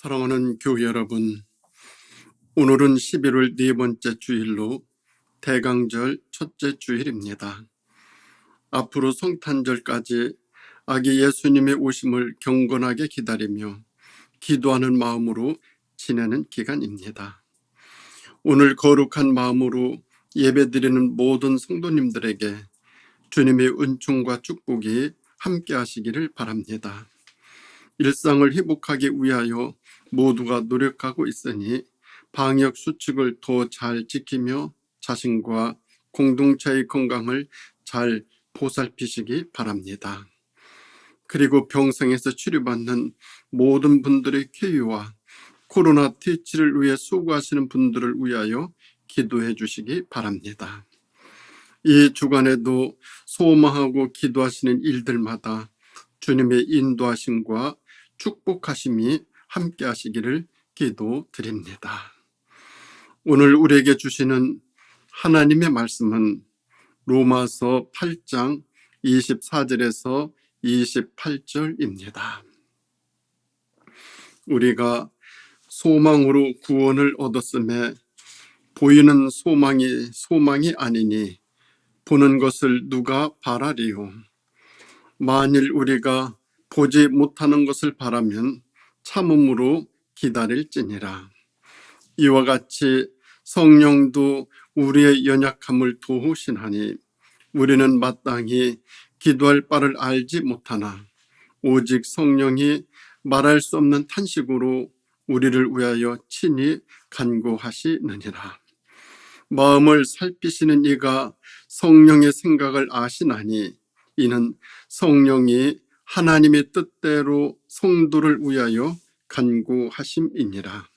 사랑하는 교회 여러분, 오늘은 11월 네 번째 주일로 대강절 첫째 주일입니다. 앞으로 성탄절까지 아기 예수님의 오심을 경건하게 기다리며 기도하는 마음으로 지내는 기간입니다. 오늘 거룩한 마음으로 예배드리는 모든 성도님들에게 주님의 은총과 축복이 함께 하시기를 바랍니다. 일상을 회복하기 위하여 모두가 노력하고 있으니 방역 수칙을 더 잘 지키며 자신과 공동체의 건강을 잘 보살피시기 바랍니다. 그리고 병상에서 치료받는 모든 분들의 쾌유와 코로나 퇴치를 위해 수고하시는 분들을 위하여 기도해 주시기 바랍니다. 이 주간에도 소망하고 기도하시는 일들마다 주님의 인도하심과 축복하심이 함께 하시기를 기도드립니다. 오늘 우리에게 주시는 하나님의 말씀은 로마서 8장 24절에서 28절입니다. 우리가 소망으로 구원을 얻었음에 보이는 소망이 아니니 보는 것을 누가 바라리요. 만일 우리가 보지 못하는 것을 바라면 참음으로 기다릴지니라. 이와 같이 성령도 우리의 연약함을 도우시나니 우리는 마땅히 기도할 바를 알지 못하나 오직 성령이 말할 수 없는 탄식으로 우리를 위하여 친히 간구하시느니라. 마음을 살피시는 이가 성령의 생각을 아시나니 이는 성령이 하나님의 뜻대로 성도를 위하여 간구하심이니라.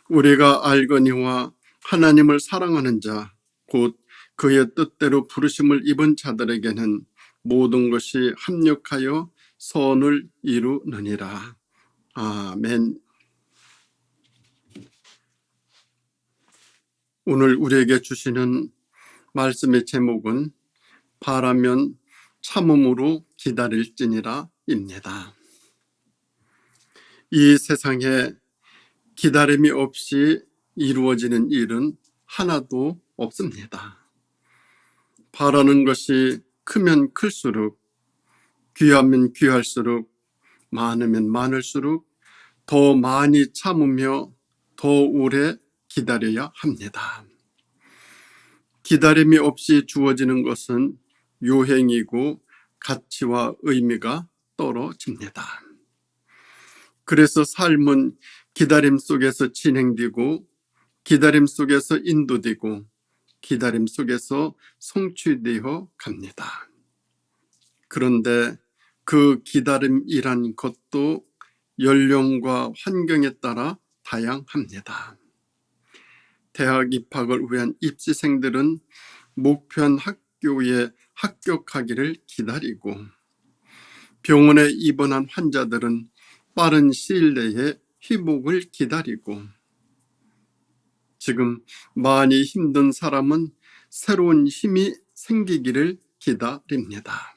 우리가 알거니와 하나님을 사랑하는 자, 곧 그의 뜻대로 부르심을 입은 자들에게는 모든 것이 합력하여 선을 이루느니라. 아멘. 오늘 우리에게 주시는 말씀의 제목은 바라면 참음으로 기다릴지니라 입니다. 이 세상에 기다림이 없이 이루어지는 일은 하나도 없습니다. 바라는 것이 크면 클수록, 귀하면 귀할수록, 많으면 많을수록 더 많이 참으며 더 오래 기다려야 합니다. 기다림이 없이 주어지는 것은 요행이고 가치와 의미가 떨어집니다. 그래서 삶은 기다림 속에서 진행되고 기다림 속에서 인도되고 기다림 속에서 성취되어 갑니다. 그런데 그 기다림이란 것도 연령과 환경에 따라 다양합니다. 대학 입학을 위한 입시생들은 목표한 학교에 합격하기를 기다리고 병원에 입원한 환자들은 빠른 시일 내에 회복을 기다리고 지금 많이 힘든 사람은 새로운 힘이 생기기를 기다립니다.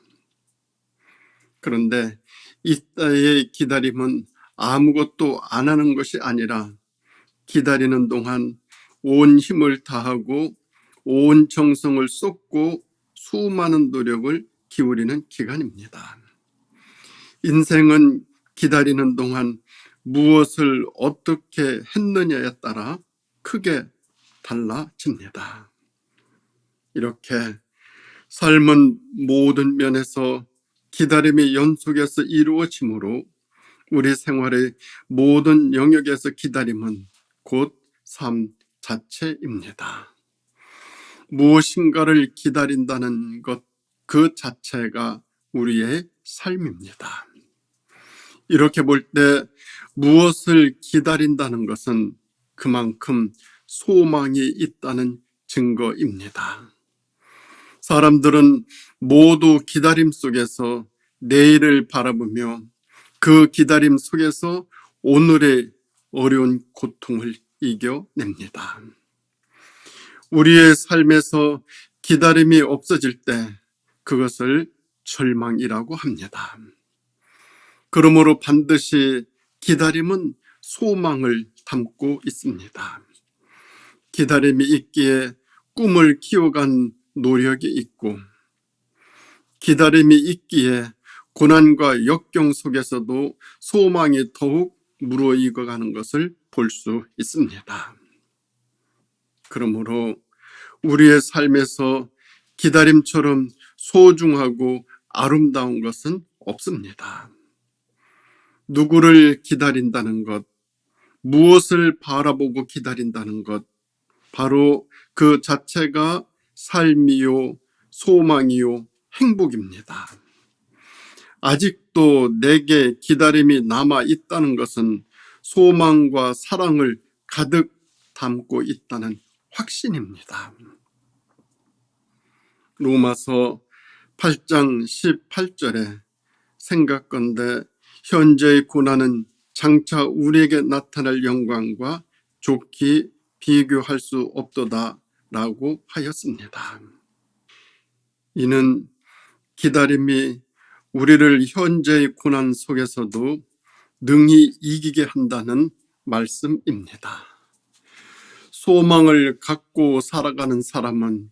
그런데 이때의 기다림은 아무것도 안 하는 것이 아니라 기다리는 동안 온 힘을 다하고 온 정성을 쏟고 수많은 노력을 기울이는 기간입니다. 인생은 기다리는 동안 무엇을 어떻게 했느냐에 따라 크게 달라집니다. 이렇게 삶은 모든 면에서 기다림의 연속에서 이루어지므로 우리 생활의 모든 영역에서 기다림은 곧 삶 자체입니다. 무엇인가를 기다린다는 것 그 자체가 우리의 삶입니다. 이렇게 볼 때 무엇을 기다린다는 것은 그만큼 소망이 있다는 증거입니다. 사람들은 모두 기다림 속에서 내일을 바라보며 그 기다림 속에서 오늘의 어려운 고통을 이겨냅니다. 우리의 삶에서 기다림이 없어질 때 그것을 절망이라고 합니다. 그러므로 반드시 기다림은 소망을 담고 있습니다. 기다림이 있기에 꿈을 키워간 노력이 있고, 기다림이 있기에 고난과 역경 속에서도 소망이 더욱 무르익어가는 것을 볼 수 있습니다. 그러므로 우리의 삶에서 기다림처럼 소중하고 아름다운 것은 없습니다. 누구를 기다린다는 것, 무엇을 바라보고 기다린다는 것, 바로 그 자체가 삶이요, 소망이요, 행복입니다. 아직도 내게 기다림이 남아 있다는 것은 소망과 사랑을 가득 담고 있다는 확신입니다. 로마서 8장 18절에 생각건대 현재의 고난은 장차 우리에게 나타날 영광과 좋게 비교할 수 없도다 라고 하였습니다. 이는 기다림이 우리를 현재의 고난 속에서도 능히 이기게 한다는 말씀입니다. 소망을 갖고 살아가는 사람은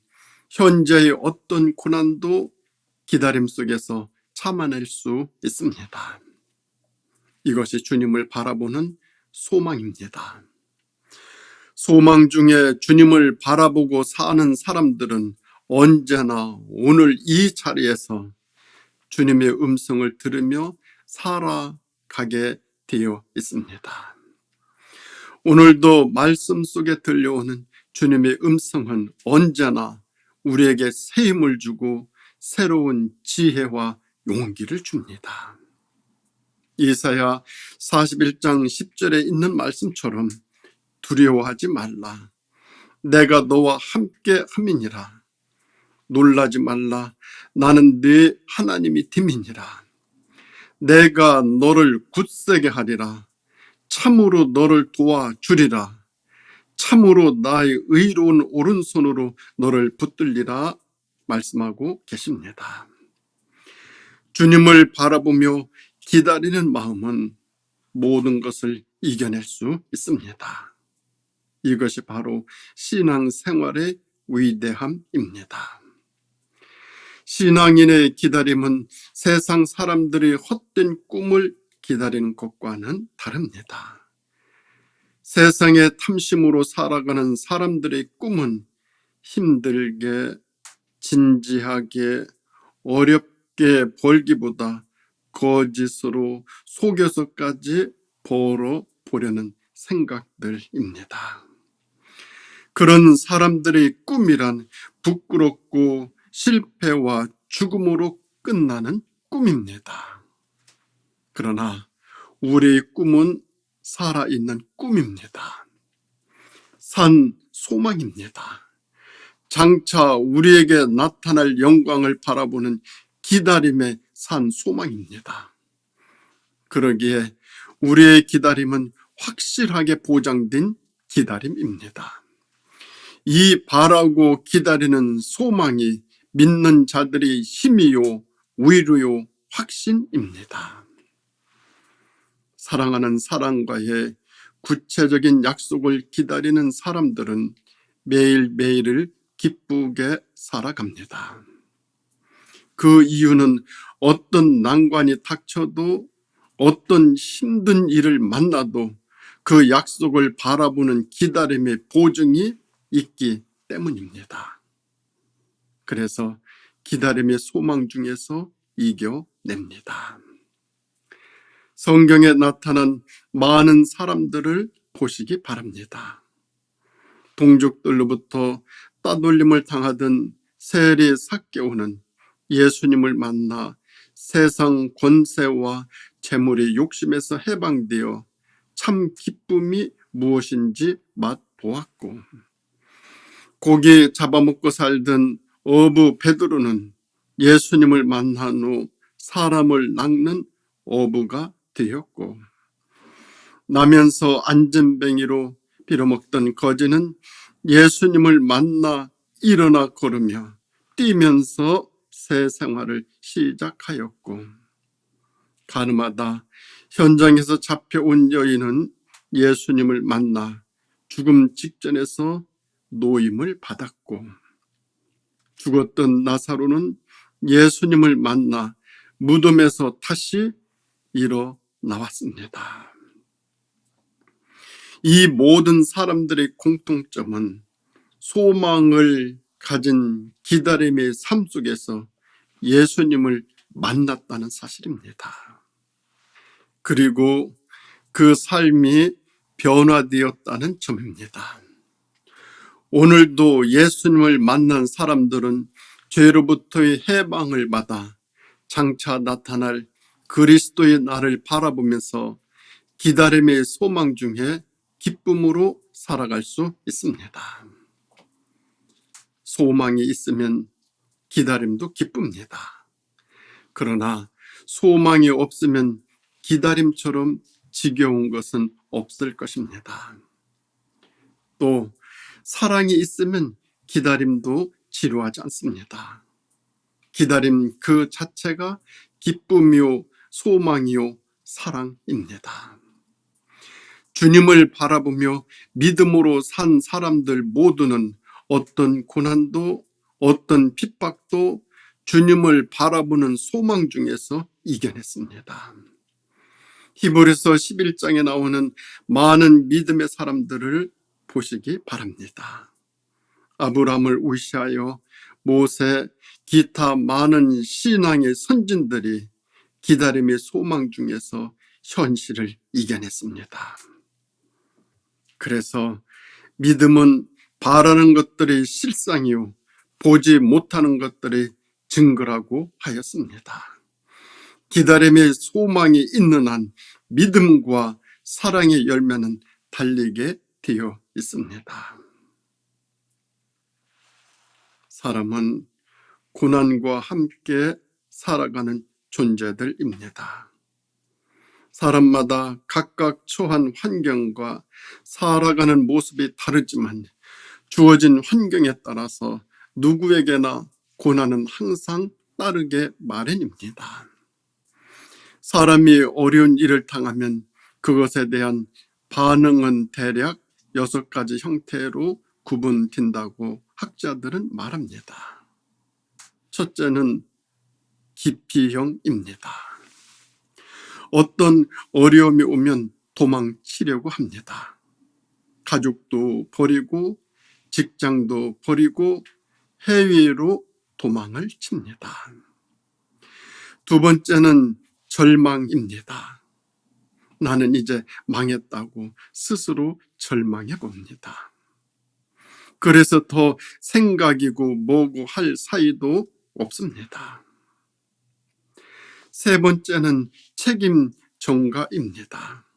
현재의 어떤 고난도 기다림 속에서 참아낼 수 있습니다. 이것이 주님을 바라보는 소망입니다. 소망 중에 주님을 바라보고 사는 사람들은 언제나 오늘 이 자리에서 주님의 음성을 들으며 살아가게 되어 있습니다. 오늘도 말씀 속에 들려오는 주님의 음성은 언제나 우리에게 새 힘을 주고 새로운 지혜와 용기를 줍니다. 이사야 41장 10절에 있는 말씀처럼 두려워하지 말라. 내가 너와 함께 함이니라. 놀라지 말라. 나는 네 하나님이 됨이니라. 내가 너를 굳세게 하리라. 참으로 너를 도와주리라. 참으로 나의 의로운 오른손으로 너를 붙들리라 말씀하고 계십니다. 주님을 바라보며 기다리는 마음은 모든 것을 이겨낼 수 있습니다. 이것이 바로 신앙생활의 위대함입니다. 신앙인의 기다림은 세상 사람들이 헛된 꿈을 기다리는 것과는 다릅니다. 세상의 탐심으로 살아가는 사람들의 꿈은 힘들게, 진지하게, 어렵게 벌기보다 거짓으로 속여서까지 벌어보려는 생각들입니다. 그런 사람들의 꿈이란 부끄럽고 실패와 죽음으로 끝나는 꿈입니다. 그러나 우리의 꿈은 살아있는 꿈입니다. 산 소망입니다. 장차 우리에게 나타날 영광을 바라보는 기다림의 산 소망입니다. 그러기에 우리의 기다림은 확실하게 보장된 기다림입니다. 이 바라고 기다리는 소망이 믿는 자들의 힘이요, 위로요, 확신입니다. 사랑하는 사랑과의 구체적인 약속을 기다리는 사람들은 매일매일을 기쁘게 살아갑니다. 그 이유는 어떤 난관이 닥쳐도 어떤 힘든 일을 만나도 그 약속을 바라보는 기다림의 보증이 있기 때문입니다. 그래서 기다림의 소망 중에서 이겨냅니다. 성경에 나타난 많은 사람들을 보시기 바랍니다. 동족들로부터 따돌림을 당하던 세리 삭개오는 예수님을 만나 세상 권세와 재물의 욕심에서 해방되어 참 기쁨이 무엇인지 맛보았고, 고기 잡아먹고 살던 어부 베드로는 예수님을 만난 후 사람을 낚는 어부가 되었고, 나면서 안전뱅이로 빌어먹던 거지는 예수님을 만나 일어나 걸으며 뛰면서 새 생활을 시작하였고, 가늠하다 현장에서 잡혀온 여인은 예수님을 만나 죽음 직전에서 노임을 받았고, 죽었던 나사로는 예수님을 만나 무덤에서 다시 일어나왔습니다. 이 모든 사람들의 공통점은 소망을 가진 기다림의 삶 속에서 예수님을 만났다는 사실입니다. 그리고 그 삶이 변화되었다는 점입니다. 오늘도 예수님을 만난 사람들은 죄로부터의 해방을 받아 장차 나타날 그리스도의 날을 바라보면서 기다림의 소망 중에 기쁨으로 살아갈 수 있습니다. 소망이 있으면 기다림도 기쁩니다. 그러나 소망이 없으면 기다림처럼 지겨운 것은 없을 것입니다. 또 사랑이 있으면 기다림도 지루하지 않습니다. 기다림 그 자체가 기쁨이요 소망이요 사랑입니다. 주님을 바라보며 믿음으로 산 사람들 모두는 어떤 고난도 어떤 핍박도 주님을 바라보는 소망 중에서 이겨냈습니다. 히브리서 11장에 나오는 많은 믿음의 사람들을 보시기 바랍니다. 아브라함을 의시하여 모세, 기타 많은 신앙의 선진들이 기다림의 소망 중에서 현실을 이겨냈습니다. 그래서 믿음은 바라는 것들의 실상이요 보지 못하는 것들의 증거라고 하였습니다. 기다림의 소망이 있는 한 믿음과 사랑의 열매는 달리게 되어 있습니다. 사람은 고난과 함께 살아가는 존재들입니다. 사람마다 각각 처한 환경과 살아가는 모습이 다르지만 주어진 환경에 따라서 누구에게나 고난은 항상 따르게 마련입니다. 사람이 어려운 일을 당하면 그것에 대한 반응은 대략 6가지 형태로 구분된다고 학자들은 말합니다. 첫째는 기피형입니다. 어떤 어려움이 오면 도망치려고 합니다. 가족도 버리고 직장도 버리고 해외로 도망을 칩니다. 두 번째는 절망입니다. 나는 이제 망했다고 스스로 절망해 봅니다. 그래서 더 생각이고 뭐고 할 사이도 없습니다. 세 번째는 책임 전가입니다.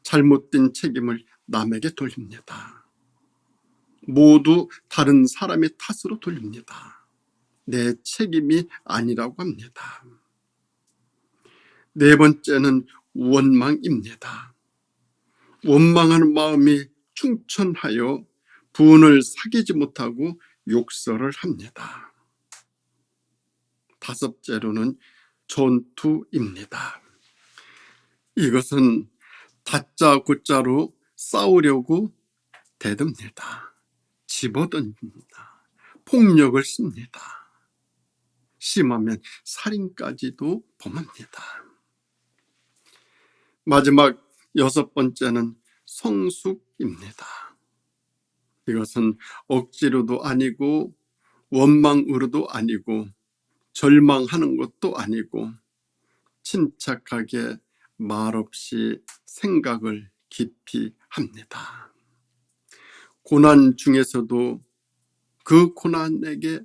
잘못된 책임을 남에게 돌립니다. 모두 다른 사람의 탓으로 돌립니다. 내 책임이 아니라고 합니다. 네 번째는 원망입니다. 원망하는 마음이 충천하여 분을 사귀지 못하고 욕설을 합니다. 다섯째로는 전투입니다. 이것은 다짜고짜로 싸우려고 대듭니다. 집어던집니다. 폭력을 씁니다. 심하면 살인까지도 범합니다. 마지막 6번째는 성숙입니다. 이것은 억지로도 아니고 원망으로도 아니고 절망하는 것도 아니고 침착하게 말없이 생각을 깊이 합니다. 고난 중에서도 그 고난에게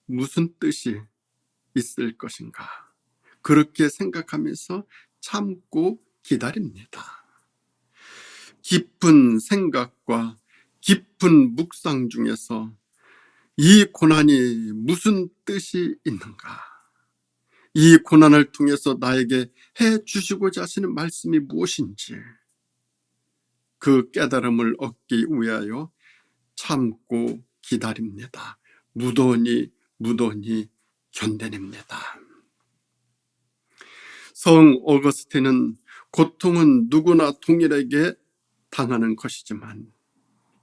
무슨 뜻이 있을 것인가 그렇게 생각하면서 참고 기다립니다. 깊은 생각과 깊은 묵상 중에서 이 고난이 무슨 뜻이 있는가? 이 고난을 통해서 나에게 해 주시고자 하시는 말씀이 무엇인지 그 깨달음을 얻기 위하여 참고 기다립니다. 무던히 견뎌냅니다. 성 어거스틴은 고통은 누구나 동일하게 당하는 것이지만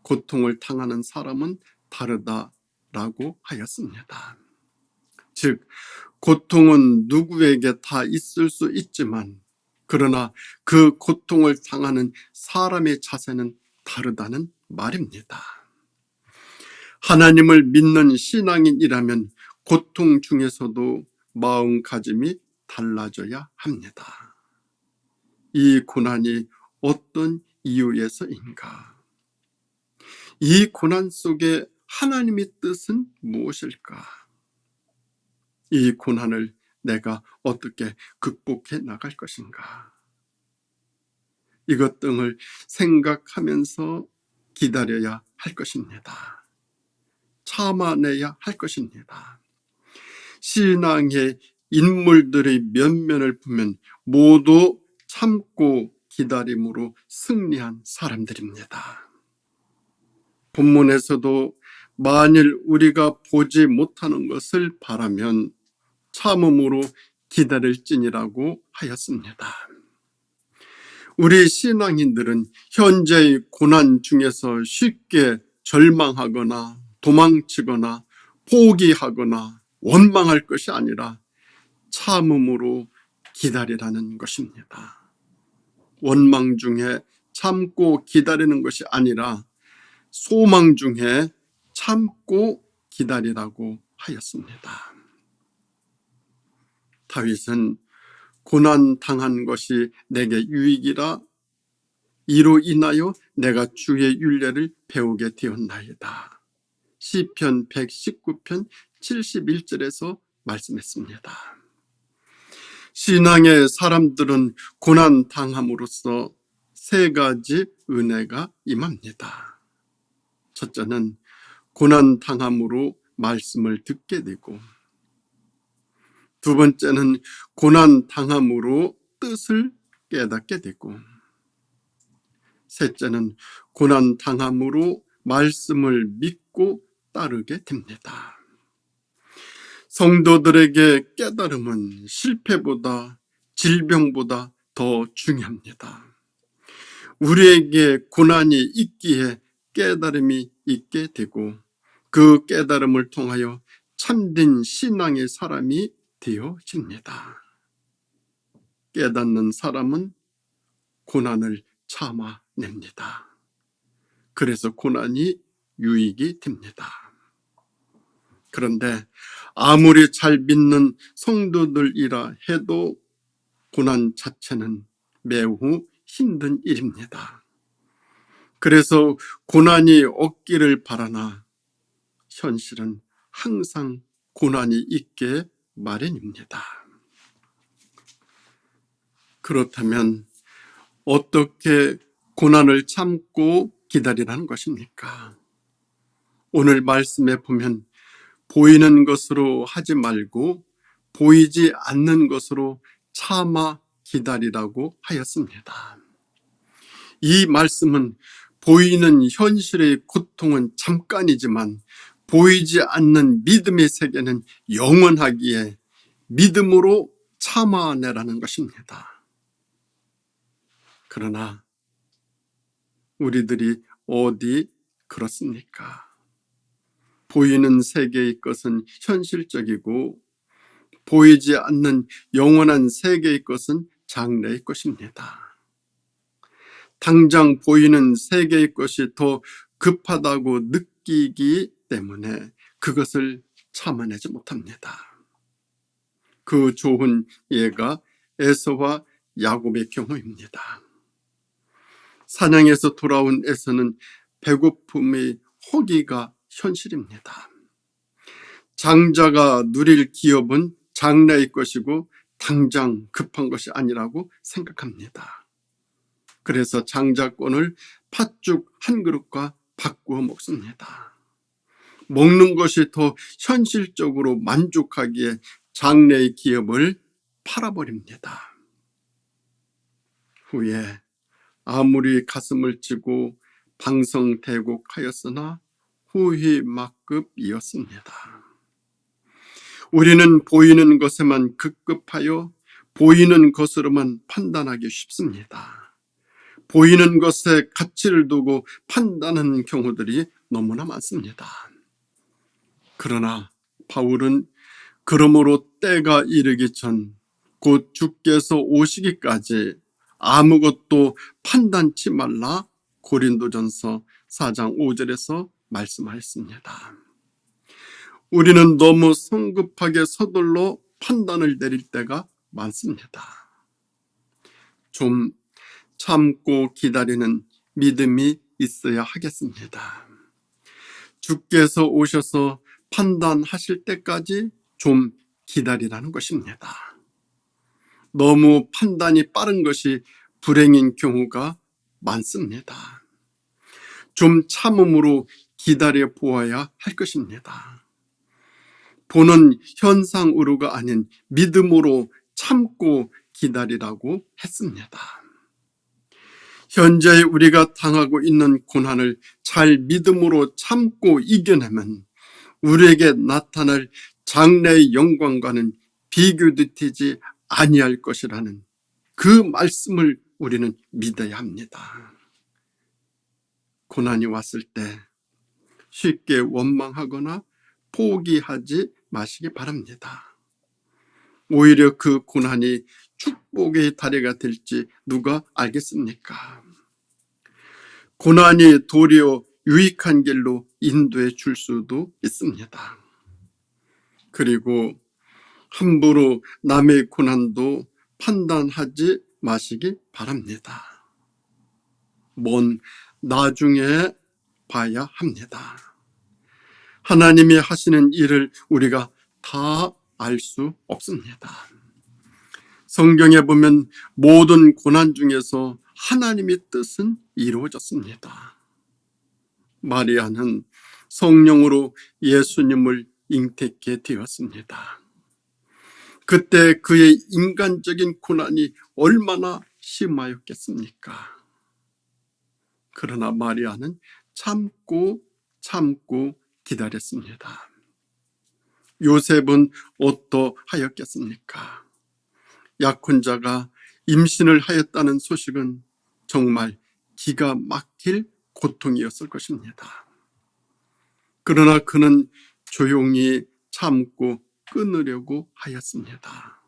고통을 당하는 사람은 다르다라고 하였습니다. 즉, 고통은 누구에게 다 있을 수 있지만 그러나 그 고통을 당하는 사람의 자세는 다르다는 말입니다. 하나님을 믿는 신앙인이라면 고통 중에서도 마음가짐이 달라져야 합니다. 이 고난이 어떤 이유에서인가? 이 고난 속에 하나님의 뜻은 무엇일까? 이 고난을 내가 어떻게 극복해 나갈 것인가? 이것 등을 생각하면서 기다려야 할 것입니다. 참아내야 할 것입니다. 신앙의 인물들의 면면을 보면 모두 참고 기다림으로 승리한 사람들입니다. 본문에서도 만일 우리가 보지 못하는 것을 바라면 참음으로 기다릴지니라고 하였습니다. 우리 신앙인들은 현재의 고난 중에서 쉽게 절망하거나 도망치거나 포기하거나 원망할 것이 아니라 참음으로 기다리라는 것입니다. 원망 중에 참고 기다리는 것이 아니라 소망 중에 참고 기다리라고 하였습니다. 다윗은 고난 당한 것이 내게 유익이라 이로 인하여 내가 주의 율례를 배우게 되었나이다. 시편 119편 71절에서 말씀했습니다. 신앙의 사람들은 고난 당함으로써 세 가지 은혜가 임합니다. 첫째는 고난 당함으로 말씀을 듣게 되고, 두 번째는 고난 당함으로 뜻을 깨닫게 되고, 셋째는 고난 당함으로 말씀을 믿고 따르게 됩니다. 성도들에게 깨달음은 실패보다 질병보다 더 중요합니다. 우리에게 고난이 있기에 깨달음이 있게 되고 그 깨달음을 통하여 참된 신앙의 사람이 되어집니다. 깨닫는 사람은 고난을 참아냅니다. 그래서 고난이 유익이 됩니다. 그런데 아무리 잘 믿는 성도들이라 해도 고난 자체는 매우 힘든 일입니다. 그래서 고난이 없기를 바라나 현실은 항상 고난이 있게 마련입니다. 그렇다면 어떻게 고난을 참고 기다리라는 것입니까? 오늘 말씀에 보면 보이는 것으로 하지 말고 보이지 않는 것으로 참아 기다리라고 하였습니다. 이 말씀은 보이는 현실의 고통은 잠깐이지만 보이지 않는 믿음의 세계는 영원하기에 믿음으로 참아내라는 것입니다. 그러나 우리들이 어디 그렇습니까? 보이는 세계의 것은 현실적이고 보이지 않는 영원한 세계의 것은 장래의 것입니다. 당장 보이는 세계의 것이 더 급하다고 느끼기 때문에 그것을 참아내지 못합니다. 그 좋은 예가 에서와 야곱의 경우입니다. 사냥에서 돌아온 에서는 배고픔의 허기가 현실입니다. 장자가 누릴 기업은 장래의 것이고 당장 급한 것이 아니라고 생각합니다. 그래서 장자권을 팥죽 한 그릇과 바꾸어 먹습니다. 먹는 것이 더 현실적으로 만족하기에 장래의 기업을 팔아버립니다. 후에 아무리 가슴을 찌고 방성대곡하였으나 후희막급이었습니다. 우리는 보이는 것에만 급급하여 보이는 것으로만 판단하기 쉽습니다. 보이는 것에 가치를 두고 판단하는 경우들이 너무나 많습니다. 그러나 바울은 그러므로 때가 이르기 전 곧 주께서 오시기까지 아무것도 판단치 말라 고린도전서 4장 5절에서 말씀하였습니다. 우리는 너무 성급하게 서둘러 판단을 내릴 때가 많습니다. 좀 참고 기다리는 믿음이 있어야 하겠습니다. 주께서 오셔서 판단하실 때까지 좀 기다리라는 것입니다. 너무 판단이 빠른 것이 불행인 경우가 많습니다. 좀 참음으로 기다려 보아야 할 것입니다. 보는 현상으로가 아닌 믿음으로 참고 기다리라고 했습니다. 현재 우리가 당하고 있는 고난을 잘 믿음으로 참고 이겨내면 우리에게 나타날 장래의 영광과는 비교되지 아니할 것이라는 그 말씀을 우리는 믿어야 합니다. 고난이 왔을 때 쉽게 원망하거나 포기하지 마시기 바랍니다. 오히려 그 고난이 축복의 다리가 될지 누가 알겠습니까? 고난이 도리어 유익한 길로 인도해 줄 수도 있습니다. 그리고 함부로 남의 고난도 판단하지 마시기 바랍니다. 나중에 봐야 합니다. 하나님이 하시는 일을 우리가 다 알 수 없습니다. 성경에 보면 모든 고난 중에서 하나님의 뜻은 이루어졌습니다. 마리아는 성령으로 예수님을 잉태케 되었습니다. 그때 그의 인간적인 고난이 얼마나 심하였겠습니까? 그러나 마리아는 참고 기다렸습니다. 요셉은 어떠하였겠습니까? 약혼자가 임신을 하였다는 소식은 정말 기가 막힐 고통이었을 것입니다. 그러나 그는 조용히 참고 끊으려고 하였습니다.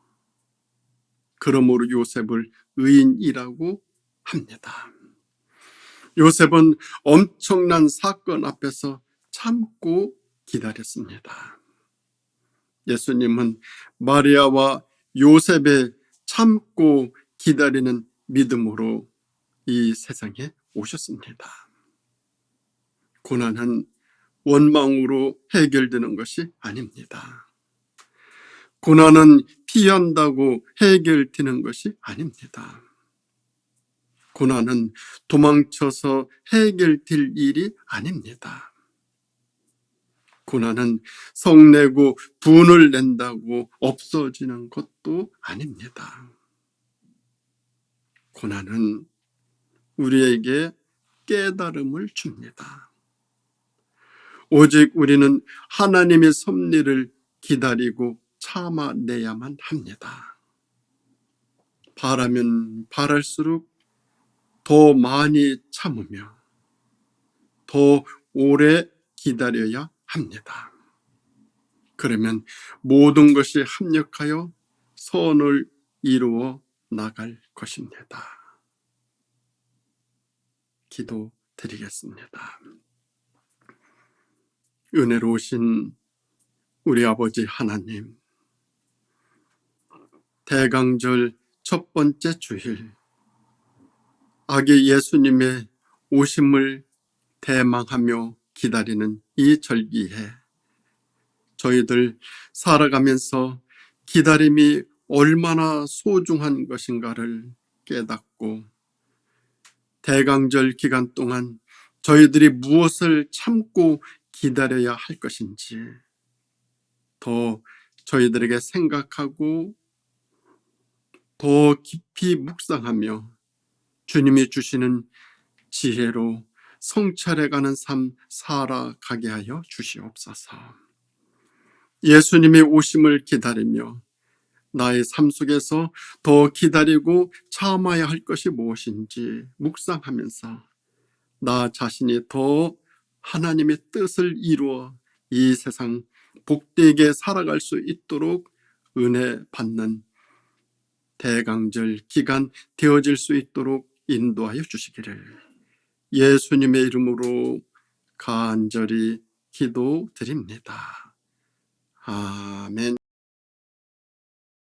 그러므로 요셉을 의인이라고 합니다. 요셉은 엄청난 사건 앞에서 참고 기다렸습니다. 예수님은 마리아와 요셉의 참고 기다리는 믿음으로 이 세상에 오셨습니다. 고난은 원망으로 해결되는 것이 아닙니다. 고난은 피한다고 해결되는 것이 아닙니다. 고난은 도망쳐서 해결될 일이 아닙니다. 고난은 성내고 분을 낸다고 없어지는 것도 아닙니다. 고난은 우리에게 깨달음을 줍니다. 오직 우리는 하나님의 섭리를 기다리고 참아내야만 합니다. 바라면 바랄수록 더 많이 참으며 더 오래 기다려야 합니다. 그러면 모든 것이 합력하여 선을 이루어 나갈 것입니다. 기도드리겠습니다. 은혜로우신 우리 아버지 하나님, 대강절 첫 번째 주일, 아기 예수님의 오심을 대망하며 기다리는 이 절기에 저희들 살아가면서 기다림이 얼마나 소중한 것인가를 깨닫고 대강절 기간 동안 저희들이 무엇을 참고 기다려야 할 것인지 더 저희들에게 생각하고 더 깊이 묵상하며 주님이 주시는 지혜로 성찰해가는 삶 살아가게 하여 주시옵소서. 예수님의 오심을 기다리며 나의 삶 속에서 더 기다리고 참아야 할 것이 무엇인지 묵상하면서 나 자신이 더 하나님의 뜻을 이루어 이 세상 복되게 살아갈 수 있도록 은혜 받는 대강절 기간 되어질 수 있도록 인도하여 주시기를 예수님의 이름으로 간절히 기도드립니다. 아멘.